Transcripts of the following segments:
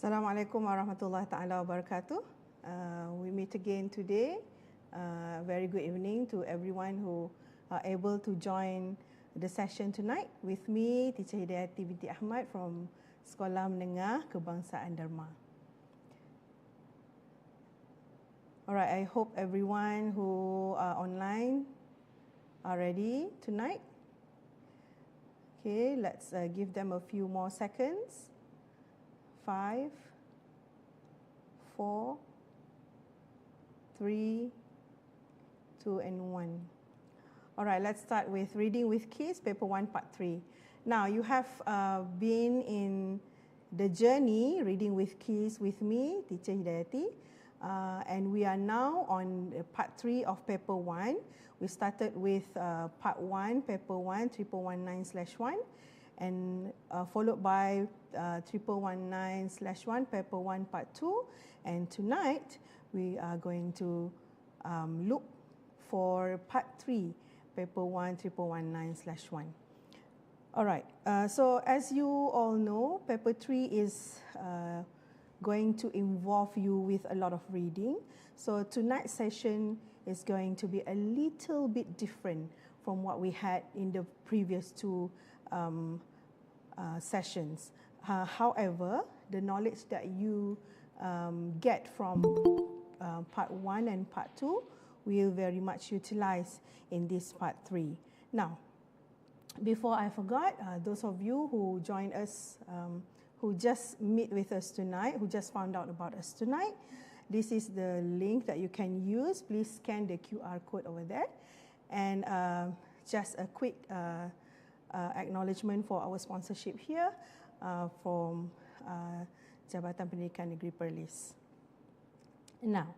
Assalamualaikum warahmatullahi taala wabarakatuh. We meet again today. Very good evening to everyone who are able to join the session tonight with me, Teacher HIDAYATI binti AHMAD from Sekolah Menengah Kebangsaan DERMA. Alright, I hope everyone who are online are ready tonight. Okay, let's give them a few more seconds. 5, 4, 3, 2, and 1. All right, let's start with Reading with Kids, Paper 1, Part 3. Now, you have been in the journey, Reading with Kids with me, Teacher HIDAYATI, and we are now on Part 3 of Paper 1. We started with Part 1, Paper 1, 3019/1, and followed by 3019/1, Paper 1, Part 2. And tonight, we are going to look for Part 3, Paper 1, 3019/1. All right, so as you all know, Paper 3 is going to involve you with a lot of reading. So tonight's session is going to be a little bit different from what we had in the previous two sessions. However, the knowledge that you get from Part 1 and Part 2 will very much utilize in this Part 3. Now, before I forgot, those of you who joined us, who just meet with us tonight, who just found out about us tonight, this is the link that you can use. Please scan the QR code over there. And just a quick acknowledgement for our sponsorship here from Jabatan Pendidikan Negeri Perlis. Now,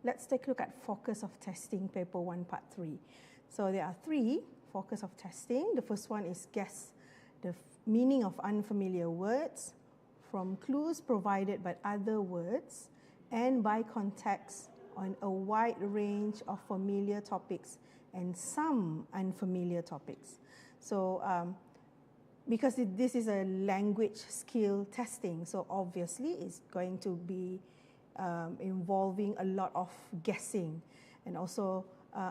let's take a look at Focus of Testing, Paper 1, Part 3. So there are 3 focus of testing. The first one is guess the meaning of unfamiliar words from clues provided by other words and by context on a wide range of familiar topics and some unfamiliar topics. So because this is a language skill testing, so obviously it's going to be involving a lot of guessing and also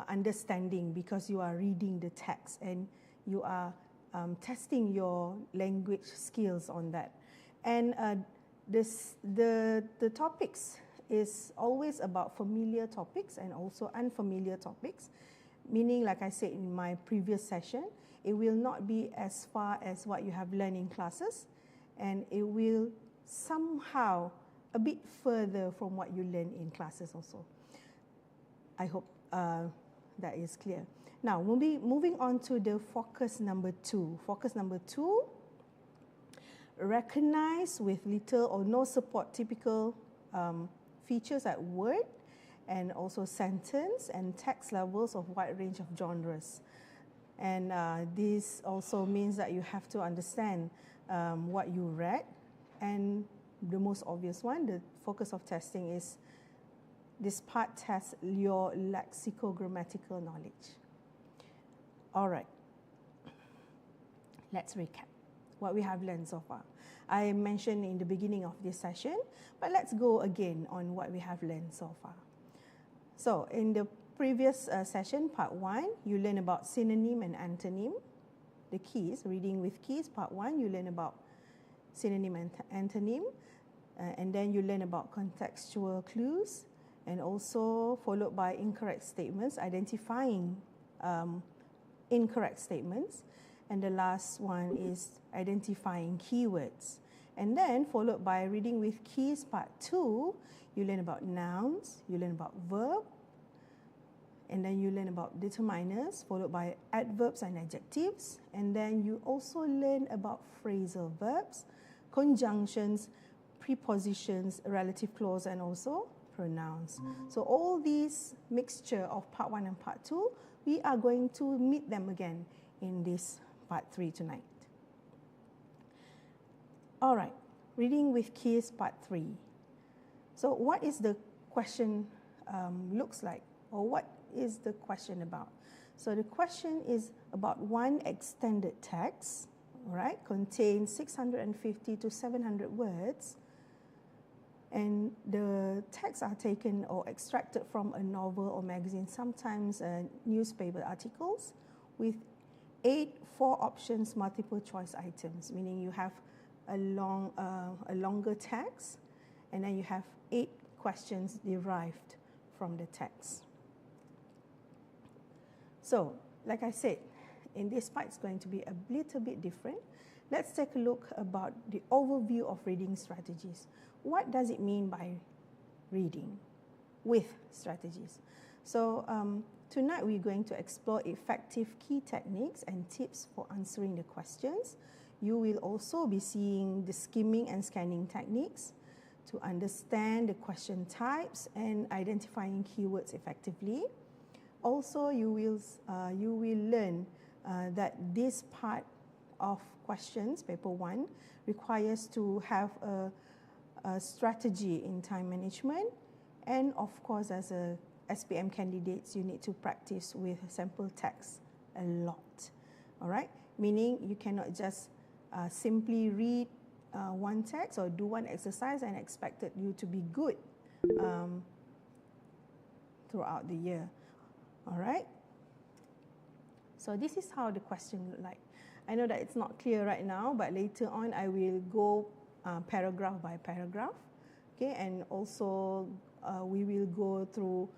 understanding, because you are reading the text and you are testing your language skills on that. And the topics is always about familiar topics and also unfamiliar topics, meaning, like I said in my previous session, it will not be as far as what you have learned in classes, and it will somehow a bit further from what you learn in classes also. I hope that is clear. Now, moving on to the focus number 2. Focus number 2, recognize with little or no support typical features like word and also sentence and text levels of wide range of genres. And this also means that you have to understand what you read. And the most obvious one, the focus of testing, is this part tests your lexicogrammatical knowledge. All right, let's recap what we have learned so far. I mentioned in the beginning of this session, but let's go again on what we have learned so far. So in the previous session, Part 1, you learn about synonym and antonym. The keys, Reading with Keys, Part 1, you learn about synonym and antonym. And then you learn about contextual clues, and also followed by incorrect statements, identifying incorrect statements. And the last one is identifying keywords. And then followed by Reading with Keys, Part 2, you learn about nouns, you learn about verb, and then you learn about determiners, followed by adverbs and adjectives. And then you also learn about phrasal verbs, conjunctions, prepositions, relative clause, and also pronouns. So all these mixture of Part 1 and Part 2, we are going to meet them again in this Part 3 tonight. All right, Reading with Keys, Part 3. So what is the question looks like, or what is the question about? So the question is about one extended text, right, contains 650 to 700 words And the texts are taken or extracted from a novel or magazine, sometimes newspaper articles, with 8 4 options multiple choice items, meaning you have a longer text, and then you have 8 questions derived from the text. So, like I said, in this part it's going to be a little bit different. Let's take a look about the overview of reading strategies. What does it mean by reading with strategies? So tonight we're going to explore effective key techniques and tips for answering the questions. You will also be seeing the skimming and scanning techniques to understand the question types and identifying keywords effectively. Also, you will learn that this part of questions, paper 1, requires to have a strategy in time management, and of course, as a SPM candidates, you need to practice with sample text a lot. All right, meaning you cannot just simply read one text or do one exercise and expect you to be good throughout the year. All right. So this is how the question look like. I know that it's not clear right now, but later on I will go paragraph by paragraph, okay, and also we will go through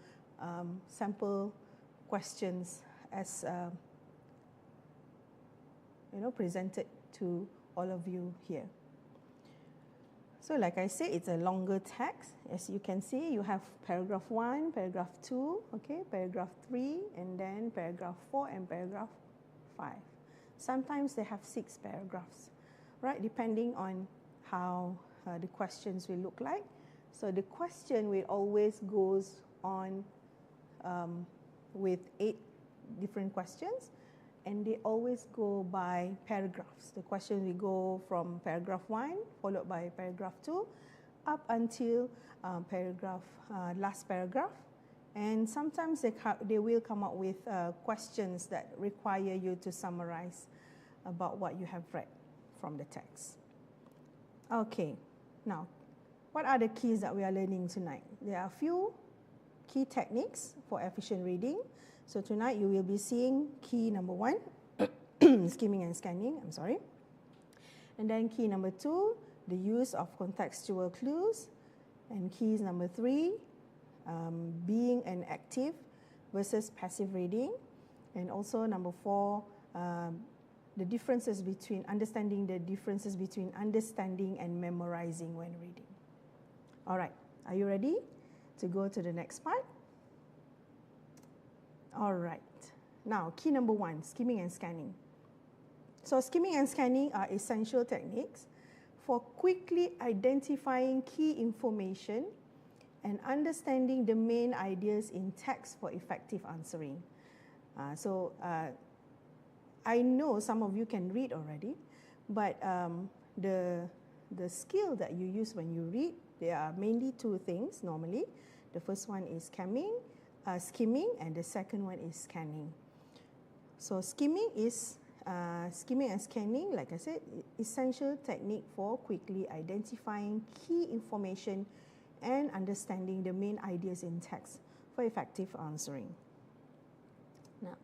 sample questions as presented to all of you here. So like I said, it's a longer text. As you can see, you have paragraph 1, paragraph 2, okay, paragraph 3, and then paragraph 4 and paragraph 5. Sometimes they have 6 paragraphs, right, depending on how the questions will look like. So the question will always goes on with 8 different questions, and they always go by paragraphs. The question will go from paragraph 1, followed by paragraph 2, up until last paragraph. And sometimes they will come up with questions that require you to summarize about what you have read from the text. Okay, now, what are the keys that we are learning tonight? There are a few key techniques for efficient reading. So tonight you will be seeing key number 1, skimming and scanning, And then key number 2, the use of contextual clues. And keys number 3, being an active versus passive reading. And also number 4, understanding the differences between understanding and memorizing when reading. All right, are you ready to go to the next part? All right, now key number 1, skimming and scanning. So skimming and scanning are essential techniques for quickly identifying key information and understanding the main ideas in text for effective answering. I know some of you can read already, but the skill that you use when you read, there are mainly 2 things normally. The first one is skimming, and the second one is scanning. So skimming and scanning, like I said, essential technique for quickly identifying key information and understanding the main ideas in text for effective answering. Now,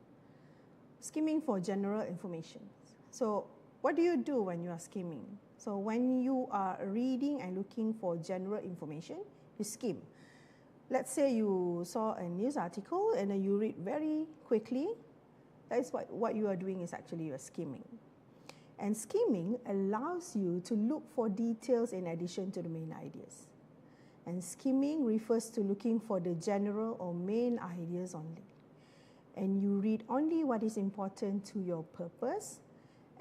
skimming for general information. So what do you do when you are skimming? So when you are reading and looking for general information, you skim. Let's say you saw a news article and then you read very quickly. That is what you are doing is actually you are skimming. And skimming allows you to look for details in addition to the main ideas. And skimming refers to looking for the general or main ideas only. And you read only what is important to your purpose.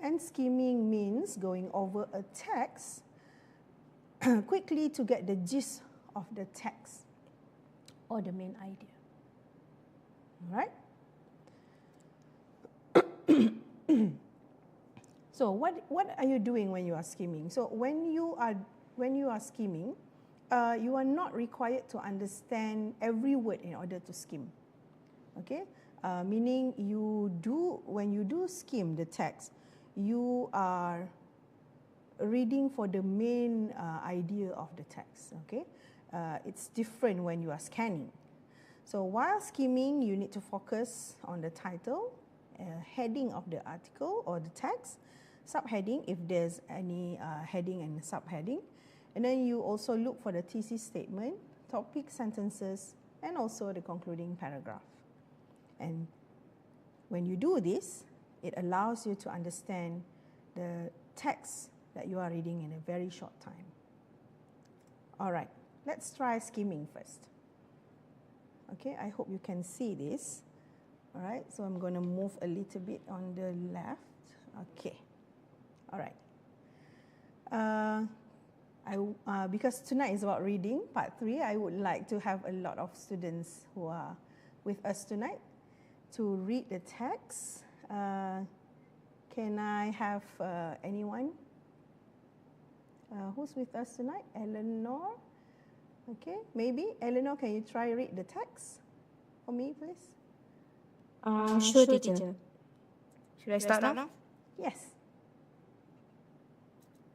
And skimming means going over a text quickly to get the gist of the text or the main idea. All right? So what are you doing when you are skimming? So when you are skimming, you are not required to understand every word in order to skim. Okay? Meaning when you do skim the text, you are reading for the main idea of the text, okay? It's different when you are scanning. So while skimming, you need to focus on the title, heading of the article or the text, subheading if there's any heading and subheading, and then you also look for the thesis statement, topic sentences, and also the concluding paragraph. And when you do this, it allows you to understand the text that you are reading in a very short time. All right, let's try skimming first. Okay, I hope you can see this. All right, so I'm going to move a little bit on the left. Okay, all right. Because tonight is about reading, part 3, I would like to have a lot of students who are with us tonight to read the text. Can I have anyone who's with us tonight? Eleanor? Okay, maybe. Eleanor, can you try read the text for me, please? Sure, teacher. Should I start now? Yes.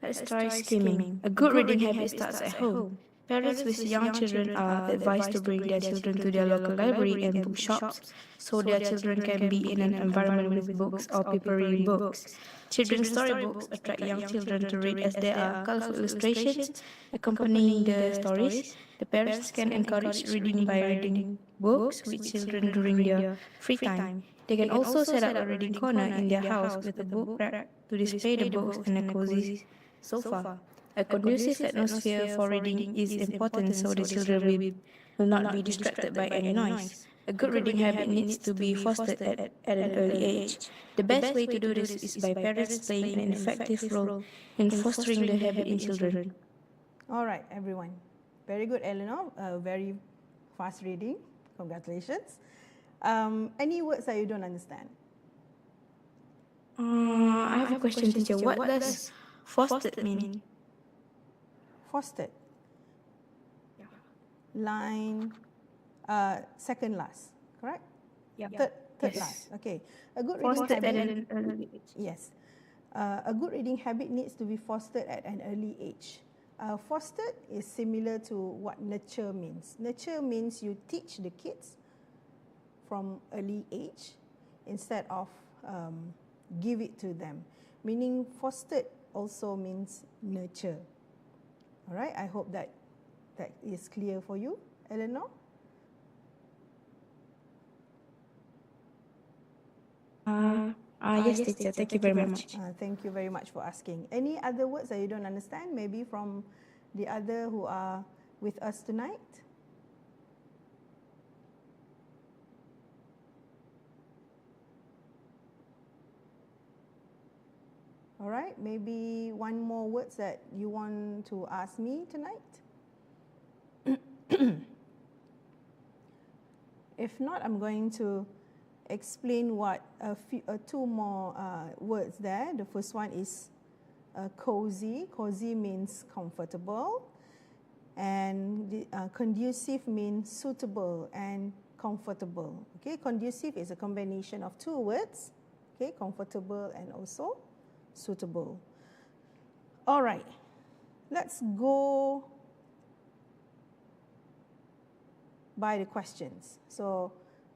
Let's try skimming. A good reading habit starts at home. Parents with young children are advised to bring their children to their local library and bookshops so their children can be in an environment with books or people reading books. Children's storybooks attract young children to read as there are colorful illustrations accompanying the stories. The parents can encourage reading by reading books with children during their free time. They can also set up a reading corner in their house with a book rack to display the books and a cozy sofa. A conducive atmosphere for reading is important so the children will not be distracted by any noise. A good reading habit needs to be fostered at an early age. The best way to do this is by parents playing an effective role in fostering the habit in children. All right, everyone. Very good, Eleanor. Very fast reading. Congratulations. Any words that you don't understand? I have a question, teacher. What does fostered mean? Fostered. Yeah. Line, second last, correct? Yeah. Third last. Okay. A good reading Fostered at habit. an early age. Yes. A good reading habit needs to be fostered at an early age. Fostered is similar to what nurture means. Nurture means you teach the kids from early age instead of give it to them. Meaning fostered also means nurture. All right, I hope that is clear for you, Eleanor. Yes, teacher. Thank you very much. Thank you very much for asking. Any other words that you don't understand, maybe from the other who are with us tonight? All right, maybe one more words that you want to ask me tonight? If not, I'm going to explain what two more words there. The first one is cozy. Cozy means comfortable, and conducive means suitable and comfortable. Okay, conducive is a combination of two words. Okay, comfortable and also suitable. All right, let's go by the questions. So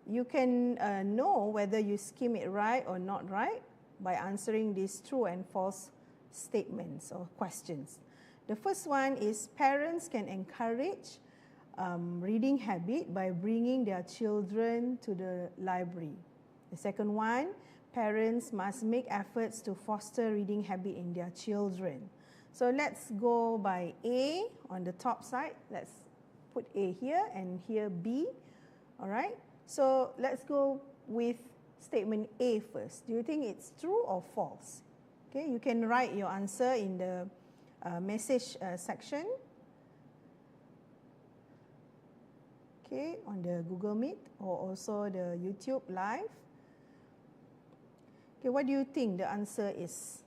you can know whether you skim it right or not right by answering these true and false statements or questions. The first one is parents can encourage reading habit by bringing their children to the library. The second one, parents must make efforts to foster reading habit in their children. So let's go by A on the top side. Let's put A here and here B. All right. So let's go with statement A first. Do you think it's true or false? Okay, you can write your answer in the message section. Okay, on the Google Meet or also the YouTube Live. Okay, what do you think the answer is?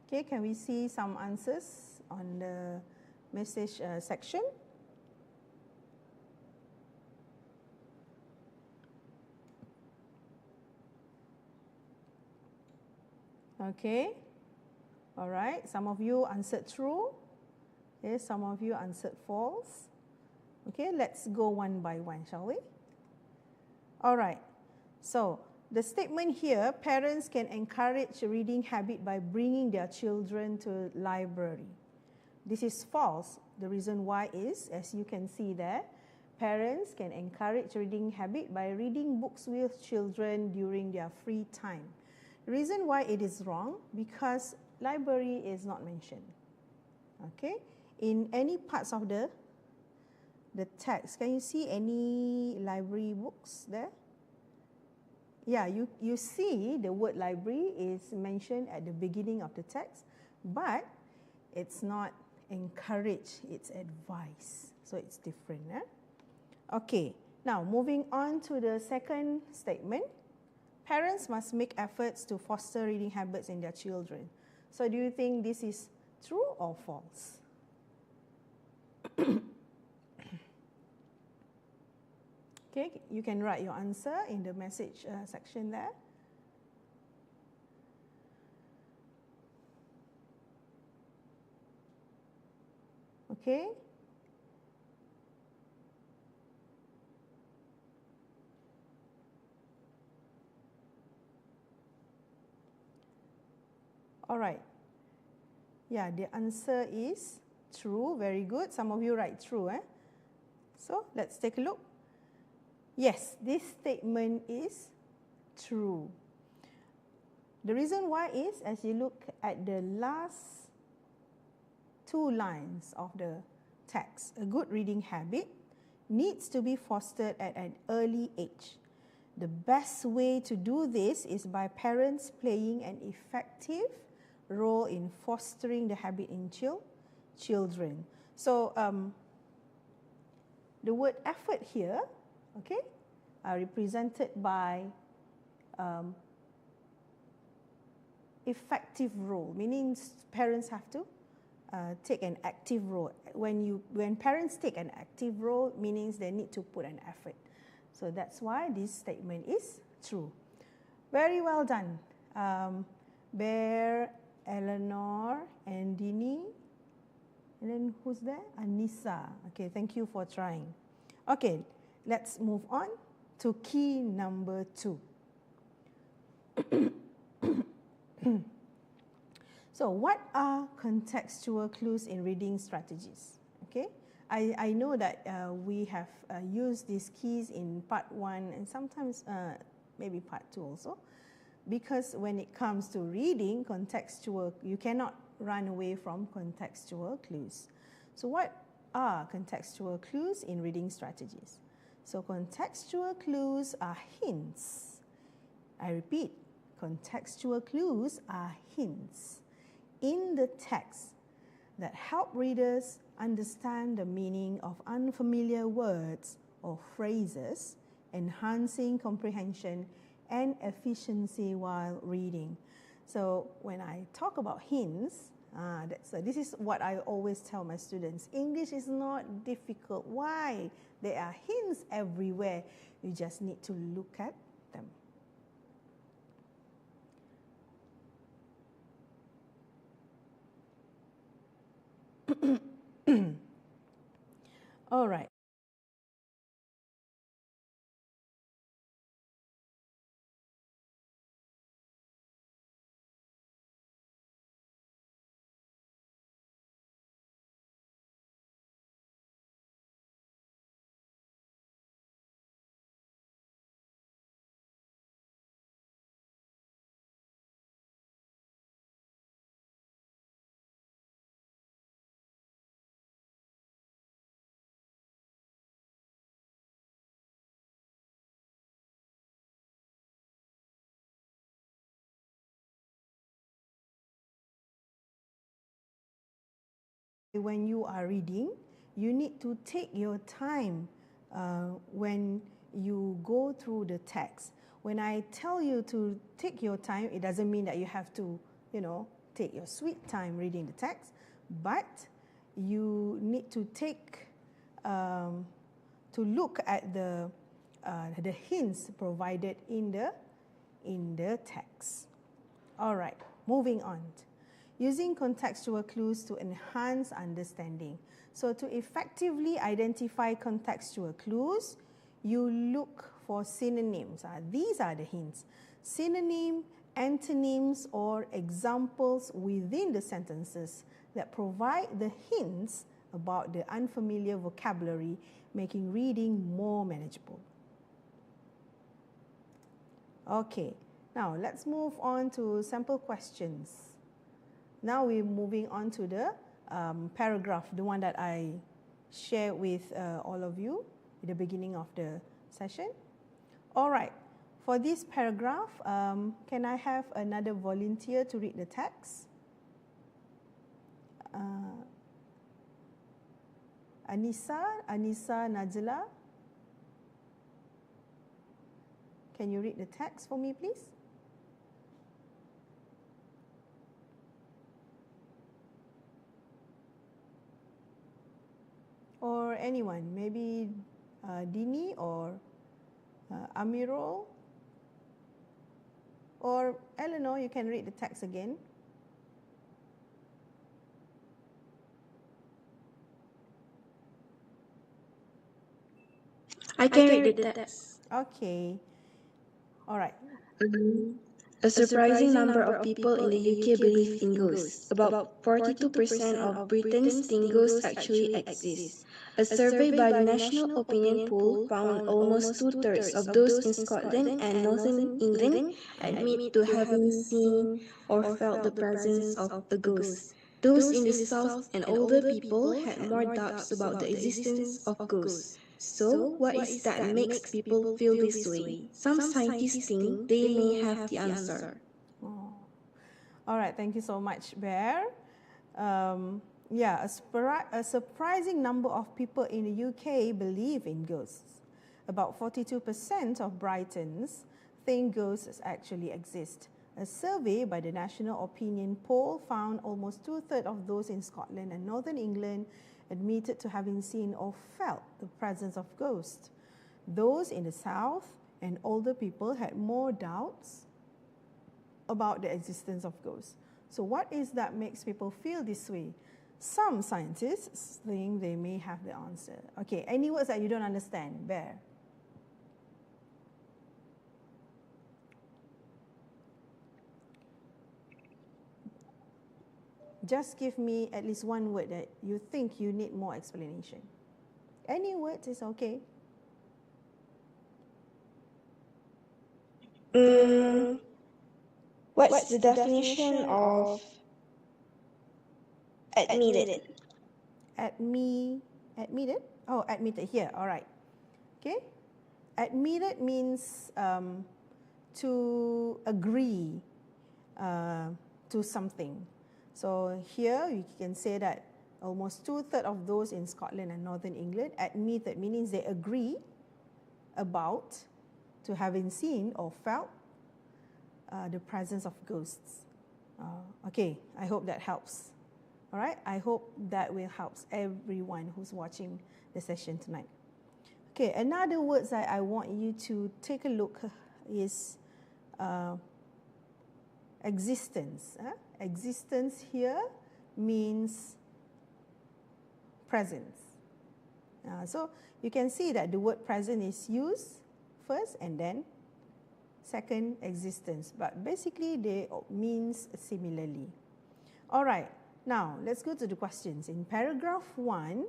Okay, can we see some answers on the message section? Okay. All right. Some of you answered true. Okay. Some of you answered false. Okay. Let's go one by one, shall we? All right. So the statement here, parents can encourage a reading habit by bringing their children to library. This is false. The reason why is, as you can see there, parents can encourage reading habit by reading books with children during their free time. The reason why it is wrong, because library is not mentioned. Okay, in any parts of the text, can you see any library books there? Yeah, you see the word library is mentioned at the beginning of the text, but it's not encouraged, it's advised. So it's different. Okay, now moving on to the second statement. Parents must make efforts to foster reading habits in their children. So do you think this is true or false? Okay, you can write your answer in the message section there. Okay. All right. Yeah, the answer is true. Very good. Some of you write true. So let's take a look. Yes, this statement is true. The reason why is, as you look at the last two lines of the text, a good reading habit needs to be fostered at an early age. The best way to do this is by parents playing an effective role in fostering the habit in children. So the word effort here, okay, are represented by effective role, meaning parents have to take an active role. When parents take an active role, means they need to put an effort. So that's why this statement is true. Very well done. Bear, Eleanor, and Dini. And then who's there? Anissa. Okay, thank you for trying. Okay, let's move on to key number 2. So what are contextual clues in reading strategies? Okay, I know that we have used these keys in part 1 and sometimes maybe part 2 also. Because when it comes to reading, you cannot run away from contextual clues. So what are contextual clues in reading strategies? So contextual clues are hints. I repeat, contextual clues are hints in the text that help readers understand the meaning of unfamiliar words or phrases, enhancing comprehension and efficiency while reading. So when I talk about hints, this is what I always tell my students. English is not difficult. Why? There are hints everywhere. You just need to look at them. All right. When you are reading, you need to take your time when you go through the text. When I tell you to take your time, it doesn't mean that you have to, take your sweet time reading the text, but you need to take, to look at the hints provided in the text. All right. moving on. Using contextual clues to enhance understanding. So to effectively identify contextual clues, you look for synonyms. These are the hints. Synonym, antonyms, or examples within the sentences that provide the hints about the unfamiliar vocabulary, making reading more manageable. Okay, now let's move on to sample questions. Now we're moving on to the paragraph, the one that I shared with all of you at the beginning of the session. All right, for this paragraph, can I have another volunteer to read the text? Anissa Najla. Can you read the text for me, please? Or anyone, maybe Dini or Amirul, or Eleanor, you can read the text again. I can read the text. Okay. All right. A surprising number of people in the UK believe in ghosts. About 42% of Britain's think ghosts actually exist. A survey by the National Opinion Poll found almost two-thirds of those in Scotland and Northern England admit to having seen or felt the presence of a ghost. Those in the south and older people had more doubts about the existence of ghosts. So, what is that makes people feel this way? Some scientists think they may have the answer. Oh. All right, thank you so much, Bear. Yeah, a surprising number of people in the UK believe in ghosts. About 42% of Britons think ghosts actually exist. A survey by the National Opinion Poll found almost two-thirds of those in Scotland and Northern England admitted to having seen or felt the presence of ghosts. Those in the south and older people had more doubts about the existence of ghosts. So what is that makes people feel this way? Some scientists think they may have the answer. Okay, any words that you don't understand? Bear. Just give me at least one word that you think you need more explanation. Any words is okay. What's the definition of admitted? Admitted? Oh, admitted here. All right. Okay. Admitted means to agree to something. So here you can say that almost two-thirds of those in Scotland and Northern England admitted, meaning they agree about to having seen or felt the presence of ghosts. Okay, I hope that helps. All right, I hope that will help everyone who's watching the session tonight. Okay, another word that I want you to take a look is existence. Existence here means presence. So you can see that the word present is used first and then second, existence. But basically they means similarly. All right, now let's go to the questions. In paragraph 1,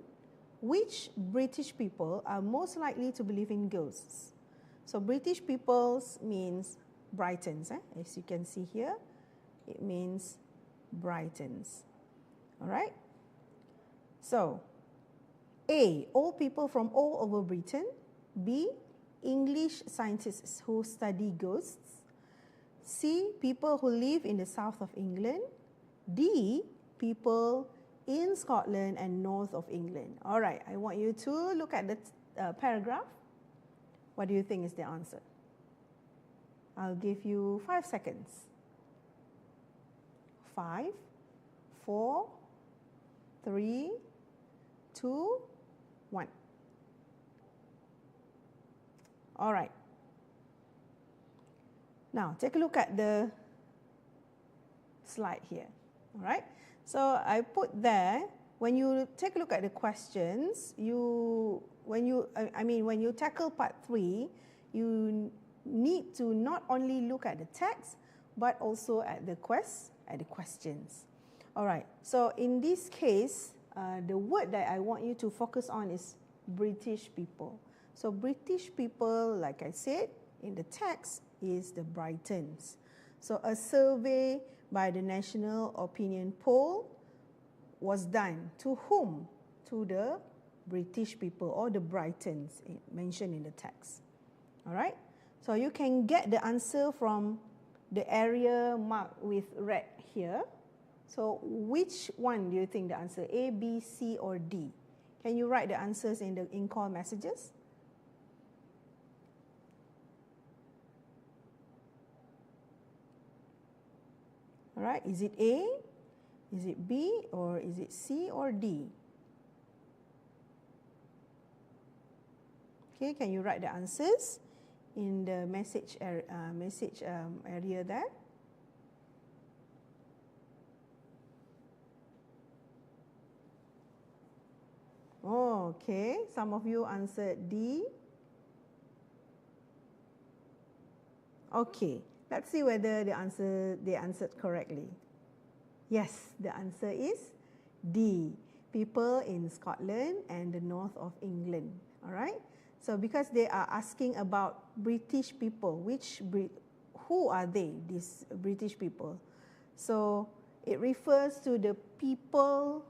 which British people are most likely to believe in ghosts? So British peoples means Britons. As you can see here, it means Britons. All right. So A, all people from all over Britain. B, English scientists who study ghosts. C, people who live in the south of England. D, people in Scotland and north of England. All right, I want you to look at the paragraph. What do you think is the answer? I'll give you 5 seconds. 5, 4, 3, 2, 1. All right. Now, take a look at the slide here. All right. So I put there, when you take a look at the questions, when you tackle part 3, you need to not only look at the text, but also at the questions. All right. So in this case, the word that I want you to focus on is British people. So British people, like I said, in the text is the Britons. So a survey by the National Opinion Poll was done. To whom? To the British people or the Britons mentioned in the text. All right? So you can get the answer from the area marked with red here. So which one do you think the answer? A, B, C, or D? Can you write the answers in the in-call messages? All right, is it A, is it B, or is it C or D? Okay, can you write the answers in the message area there? Oh, okay, some of you answered D. Okay, let's see whether they answered correctly. Yes, the answer is D. People in Scotland and the north of England. All right. So because they are asking about British people, who are they? These British people. So it refers to the people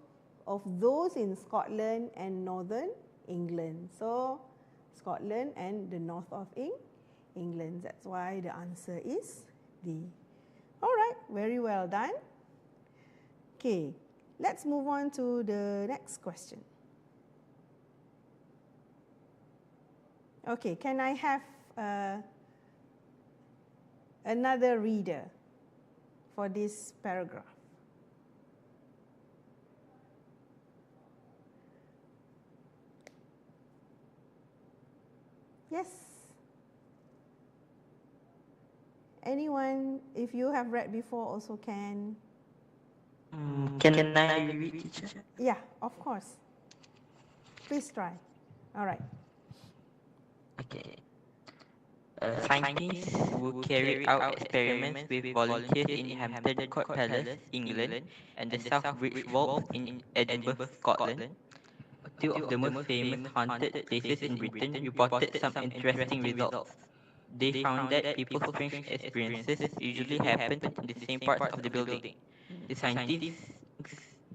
of those in Scotland and northern England. So Scotland and the north of England. That's why the answer is D. All right, very well done. Okay, let's move on to the next question. Okay, can I have another reader for this paragraph? Yes. Anyone, if you have read before, also can. Can I read, teacher? Yeah, of course. Please try. All right. Okay. Scientists who carried out experiments with volunteers in Hampton Court Palace, England, and the South Bridge Vaults in Edinburgh, Scotland, two of the most famous haunted places in Britain, reported some interesting results. They found that people's strange experiences usually happened in the same parts of the building. The scientists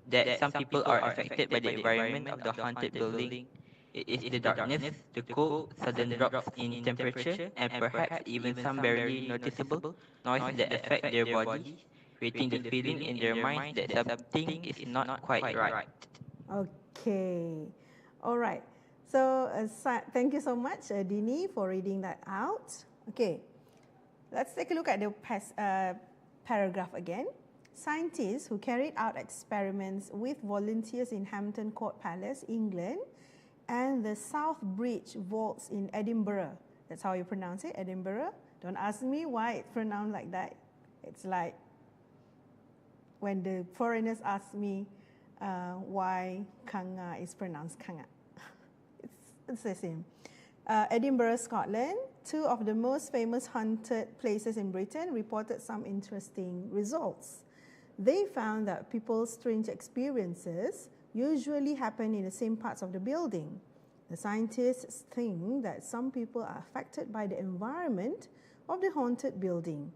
that some people are affected by the environment of the haunted building. It is the darkness, the cold, sudden drops in temperature, and perhaps even some barely noticeable noise that affect their bodies, creating the feeling in their minds that something is not quite right. Okay. All right. So thank you so much, Dini, for reading that out. Okay. Let's take a look at the paragraph again. Scientists who carried out experiments with volunteers in Hampton Court Palace, England, and the South Bridge Vaults in Edinburgh. That's how you pronounce it, Edinburgh. Don't ask me why it's pronounced like that. It's like when the foreigners ask me why Kanga is pronounced Kanga. It's the same. Edinburgh, Scotland, two of the most famous haunted places in Britain, reported some interesting results. They found that people's strange experiences usually happen in the same parts of the building. The scientists think that some people are affected by the environment of the haunted building.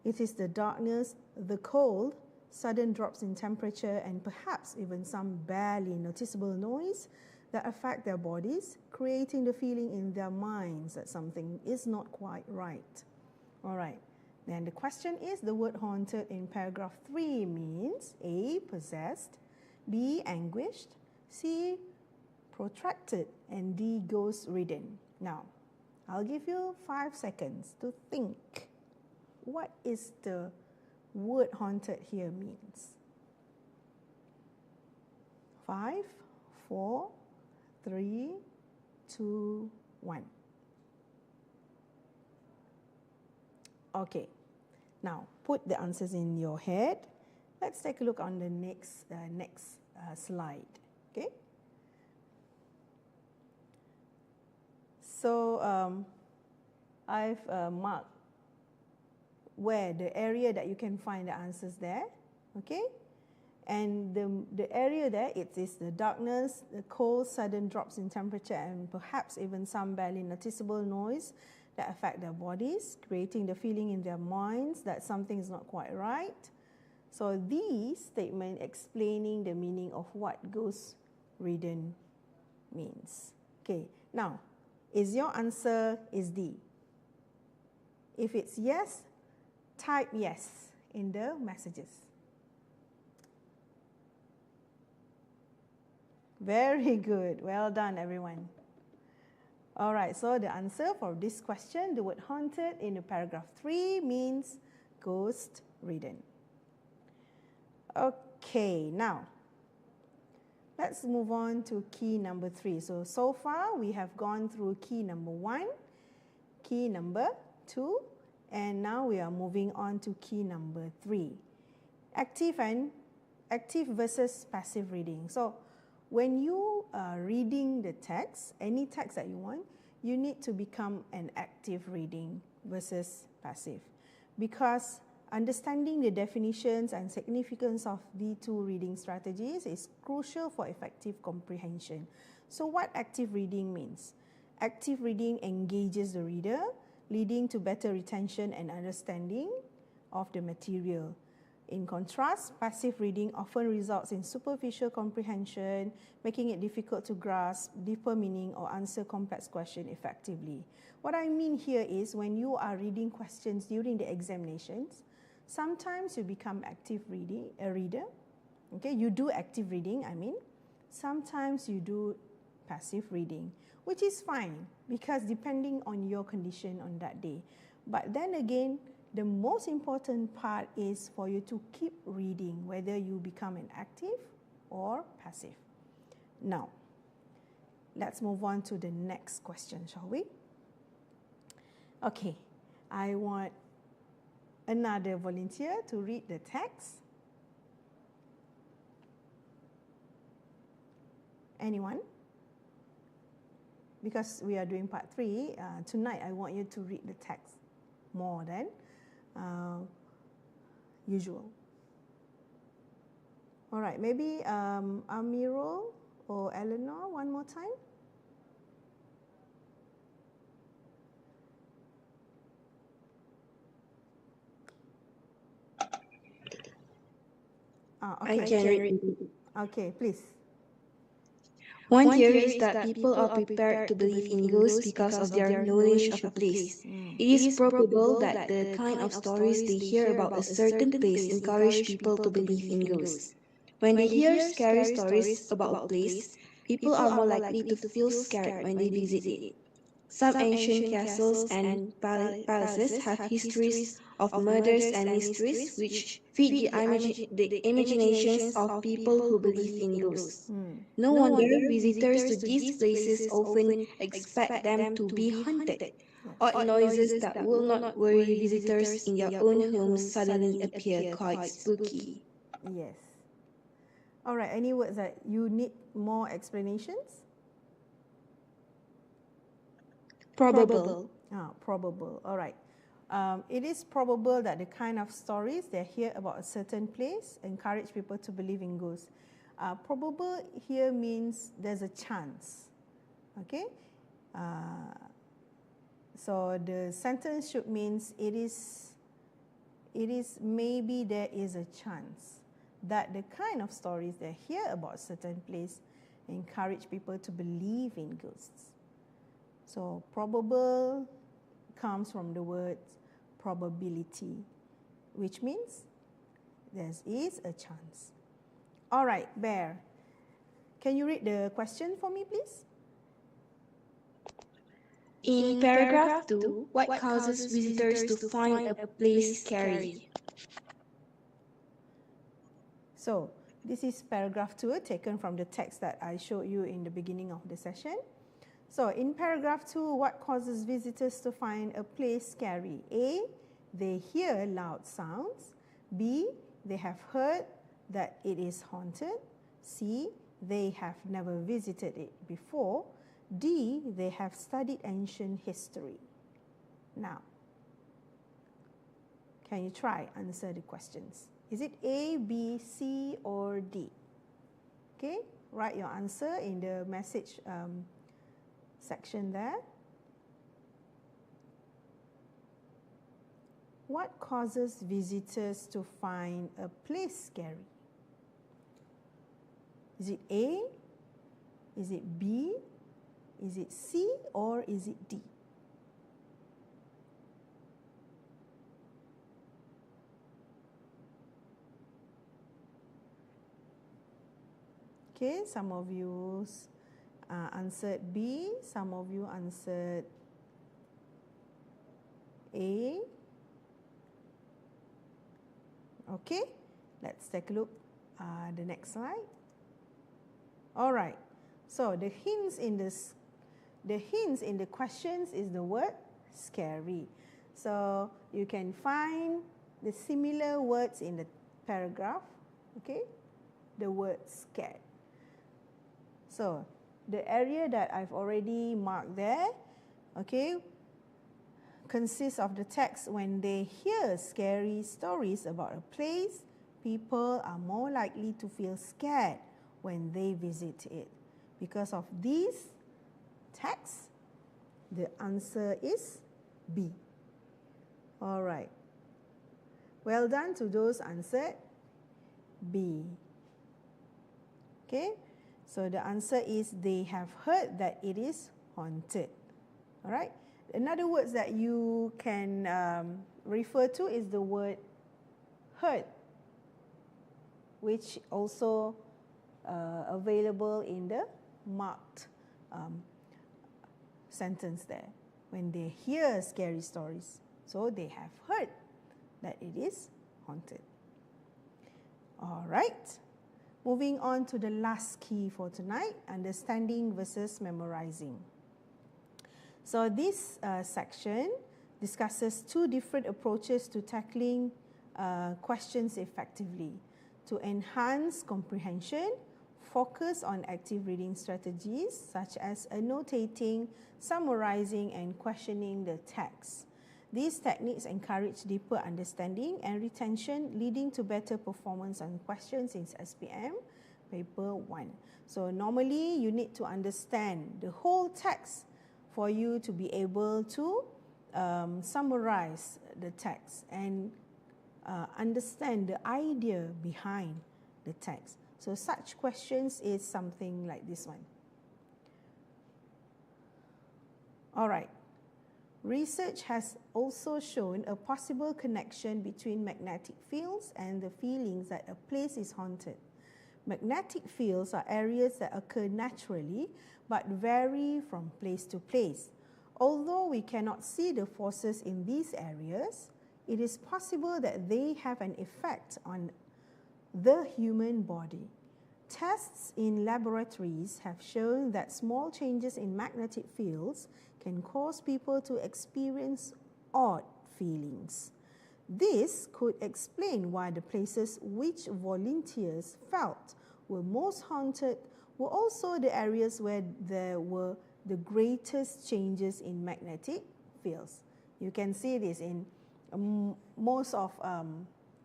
It is the darkness, the cold, sudden drops in temperature, and perhaps even some barely noticeable noise that affect their bodies, creating the feeling in their minds that something is not quite right. All right. Then the question is, the word haunted in paragraph 3 means A, possessed, B, anguished, C, protracted, and D, ghost-ridden. Now, I'll give you 5 seconds to think what is the word haunted here means. 5, 4, 3, 2, 1. Okay. Now, put the answers in your head Let's take a look on the next slide. Okay. So I've marked where the area that you can find the answers there. Okay. And the area there, it is the darkness, the cold, sudden drops in temperature, and perhaps even some barely noticeable noise that affect their bodies, creating the feeling in their minds that something is not quite right. So these statements explaining the meaning of what ghost ridden means. Okay, now, is your answer is D? If it's yes, type yes in the messages. Very good. Well done, everyone. All right, so the answer for this question, the word haunted in the paragraph 3 means ghost ridden. Okay, now let's move on to key number 3. So far we have gone through key number 1, key number 2, and now we are moving on to key number 3. Active versus passive reading. So when you are reading the text, any text that you want, you need to become an active reading versus passive, because understanding the definitions and significance of the two reading strategies is crucial for effective comprehension. So what active reading means? Active reading engages the reader, leading to better retention and understanding of the material. In contrast, passive reading often results in superficial comprehension, making it difficult to grasp deeper meaning or answer complex questions effectively. What I mean here is when you are reading questions during the examinations, sometimes you become a reader. Okay, you do active reading, Sometimes you do passive reading, which is fine because depending on your condition on that day. But then again, the most important part is for you to keep reading, whether you become an active or passive. Now, let's move on to the next question, shall we? Okay, I want another volunteer to read the text. Anyone? Because we are doing part 3, tonight I want you to read the text more than usual. All right, maybe Amirul or Eleanor, one more time. Okay. I can read. Okay, please. One theory is that people are prepared to believe in ghosts because of their knowledge of a place. It is probable that the kind of stories they hear about a certain place encourage people to believe in ghosts. When they hear scary stories about a place, people are more likely to feel scared when they visit it. Some ancient castles and palaces have histories of murders and mysteries which feed the imaginations of people who believe in ghosts. No wonder visitors to these places often expect them to be haunted. Odd noises that will not worry visitors in their own homes suddenly appear quite spooky. Yes. All right, any words that you need more explanations? Probable. Probable. All right. It is probable that the kind of stories they hear about a certain place encourage people to believe in ghosts. Probable here means there's a chance. Okay? So the sentence should means it is maybe there is a chance that the kind of stories they hear about a certain place encourage people to believe in ghosts. So probable comes from the word probability, which means there is a chance. All right, Bear, can you read the question for me, please? In paragraph 2, what causes visitors to find a place scary? So this is paragraph 2 taken from the text that I showed you in the beginning of the session. So in paragraph 2, what causes visitors to find a place scary? A, they hear loud sounds. B, they have heard that it is haunted. C, they have never visited it before. D, they have studied ancient history. Now, can you try answer the questions? Is it A, B, C, or D? Okay, write your answer in the message section there. What causes visitors to find a place scary? Is it A? Is it B? Is it C? Or is it D? Okay, some of you answered B, some of you answered A. Okay, let's take a look at the next slide. All right, so the hints in the questions is the word scary. So you can find the similar words in the paragraph, okay? The word scared. So the area that I've already marked there, okay, consists of the text. When they hear scary stories about a place, people are more likely to feel scared when they visit it. Because of these texts, the answer is B. All right. Well done to those answered B. Okay, so the answer is they have heard that it is haunted. All right. Another words that you can refer to is the word heard, which also available in the marked sentence there. When they hear scary stories, so they have heard that it is haunted. All right. Moving on to the last key for tonight, understanding versus memorizing. So this section discusses two different approaches to tackling questions effectively. To enhance comprehension, focus on active reading strategies such as annotating, summarizing, and questioning the text. These techniques encourage deeper understanding and retention, leading to better performance on questions in SPM Paper 1. So normally you need to understand the whole text for you to be able to summarize the text and understand the idea behind the text. So such questions is something like this one. All right. Research has also shown a possible connection between magnetic fields and the feelings that a place is haunted. Magnetic fields are areas that occur naturally but vary from place to place. Although we cannot see the forces in these areas, it is possible that they have an effect on the human body. Tests in laboratories have shown that small changes in magnetic fields can cause people to experience odd feelings. This could explain why the places which volunteers felt were most haunted were also the areas where there were the greatest changes in magnetic fields. You can see this in most of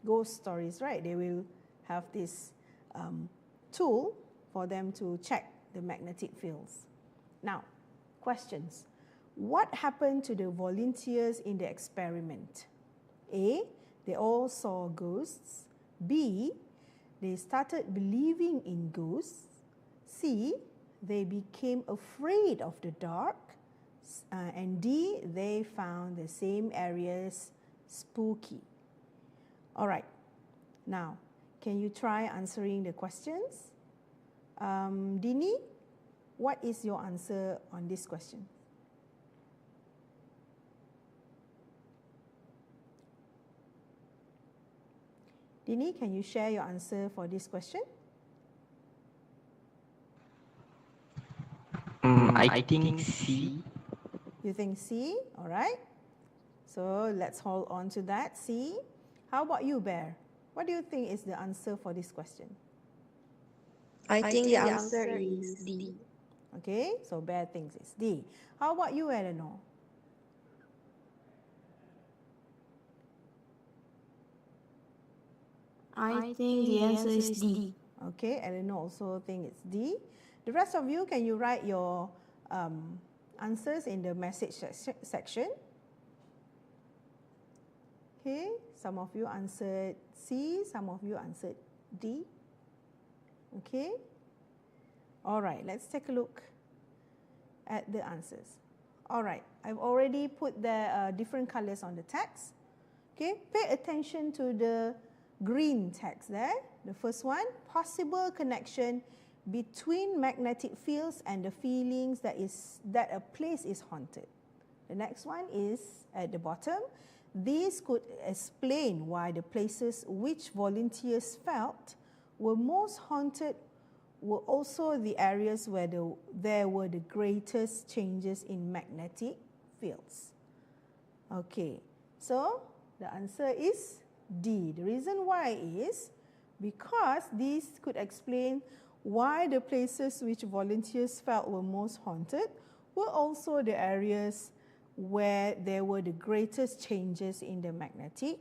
ghost stories, right? They will have this tool for them to check the magnetic fields. Now, questions. What happened to the volunteers in the experiment? A, they all saw ghosts. B, they started believing in ghosts. C, they became afraid of the dark. And D, they found the same areas spooky. All right. Now, can you try answering the questions? Dini, what is your answer on this question? Dini, can you share your answer for this question? I think C. You think C? All right. So let's hold on to that. C. How about you, Bear? What do you think is the answer for this question? I think the answer is D. Okay, so Bear thinks it's D. How about you, Eleanor? I think the answer is D. Okay, Eleanor also thinks it's D. The rest of you, can you write your answers in the message section? Okay, some of you answered C, some of you answered D. Okay. All right, let's take a look at the answers. All right, I've already put the different colors on the text. Okay, pay attention to the green text there. The first one, possible connection between magnetic fields and the feelings that a place is haunted. The next one is at the bottom. These could explain why the places which volunteers felt were most haunted were also the areas where there were the greatest changes in magnetic fields. Okay, so the answer is D. The reason why is because these could explain why the places which volunteers felt were most haunted were also the areas where there were the greatest changes in the magnetic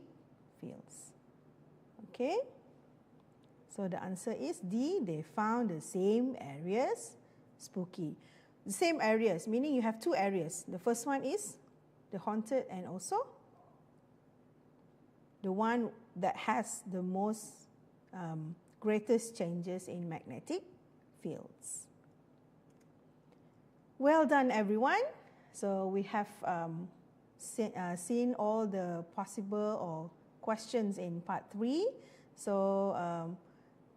fields. Okay? So the answer is D. They found the same areas spooky. The same areas, meaning you have two areas. The first one is the haunted and also the one that has the most greatest changes in magnetic fields. Well done, everyone. So we have seen all the possible or questions in part 3. So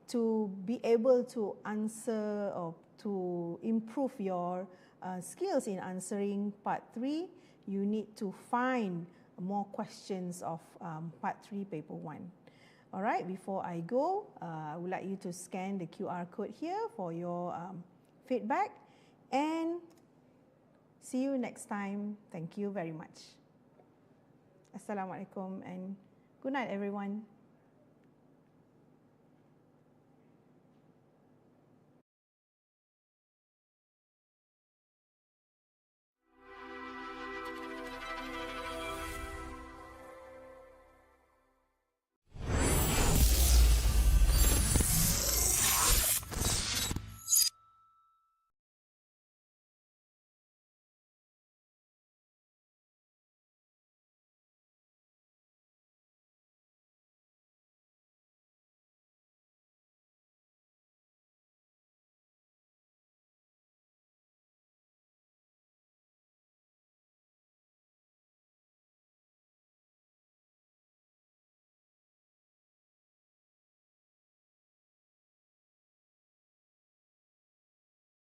to be able to answer or to improve your skills in answering part 3, you need to find more questions of part 3, paper 1. All right, before I go, I would like you to scan the QR code here for your feedback, and see you next time. Thank you very much. Assalamualaikum and good night, everyone.